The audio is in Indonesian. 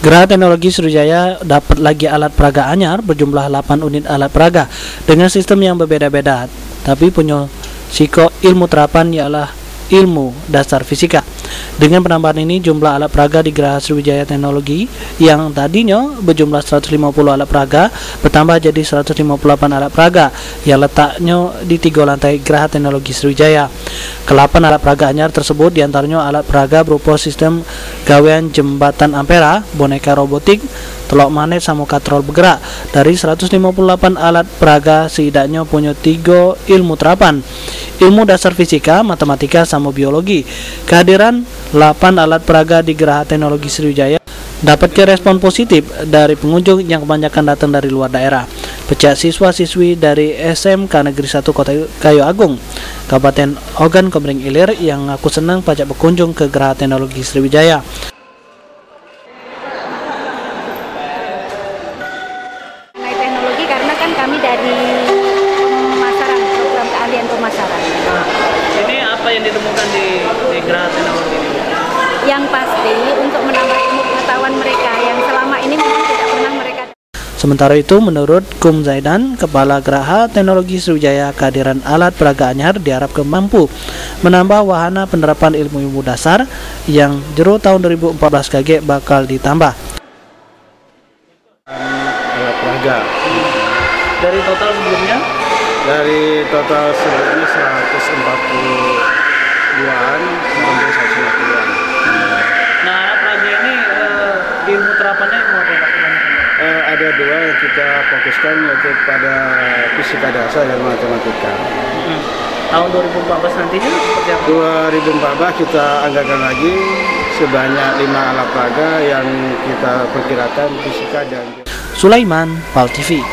Geraha Teknologi Sriwijaya dapat lagi alat peraga anyar berjumlah 8 unit alat peraga dengan sistem yang berbeda-beda, tapi punya siko ilmu terapan ialah ilmu dasar fisika. Dengan penambahan ini, jumlah alat peraga di Geraha Sriwijaya Teknologi yang tadinya berjumlah 150 alat peraga bertambah jadi 158 alat peraga yang letaknya di 3 lantai Geraha Teknologi Sriwijaya. Ke-8 alat peraga anyar tersebut diantaranya alat peraga berupa sistem gawean jembatan ampera, boneka robotik, telok manet sama katrol bergerak. Dari 158 alat peraga setidaknya punya 3 ilmu terapan, ilmu dasar fisika, matematika, sama biologi. Kehadiran 8 alat peraga di Geraha Teknologi Sriwijaya dapat respon positif dari pengunjung yang kebanyakan datang dari luar daerah. Pecah siswa-siswi dari SMK Negeri 1 Kota Kayu Agung, Kabupaten Ogan Komering Ilir yang ngaku senang pajak berkunjung ke Geraha Teknologi Sriwijaya. Teknologi karena kan kami dari pemasaran, program keahlian pemasaran. Nah, ini apa yang ditemukan di Geraha Teknologi ini? Yang pasti untuk menambah ilmu pengetahuan mereka yang selama ini memang tidak pernah mereka. Sementara itu, menurut Kum Zaidan, Kepala Geraha Teknologi Sriwijaya, kehadiran alat peraga anyar diharapkan mampu menambah wahana penerapan ilmu-ilmu dasar yang jero tahun 2014 KG bakal ditambah. Alat peraga. Dari total sebelumnya? Dari total sebelumnya 142-an sampai 150-an. Nah, alat peraga ini ilmu terapannya ilmu apa yang Ada 2 yang kita fokuskan, yaitu pada fisika dasar dan matematika. Tahun 2014 nantinya seperti apa? 2014 kita anggarkan lagi sebanyak 5 alat peraga yang kita perkirakan fisika dan Sulaiman, PAL TV.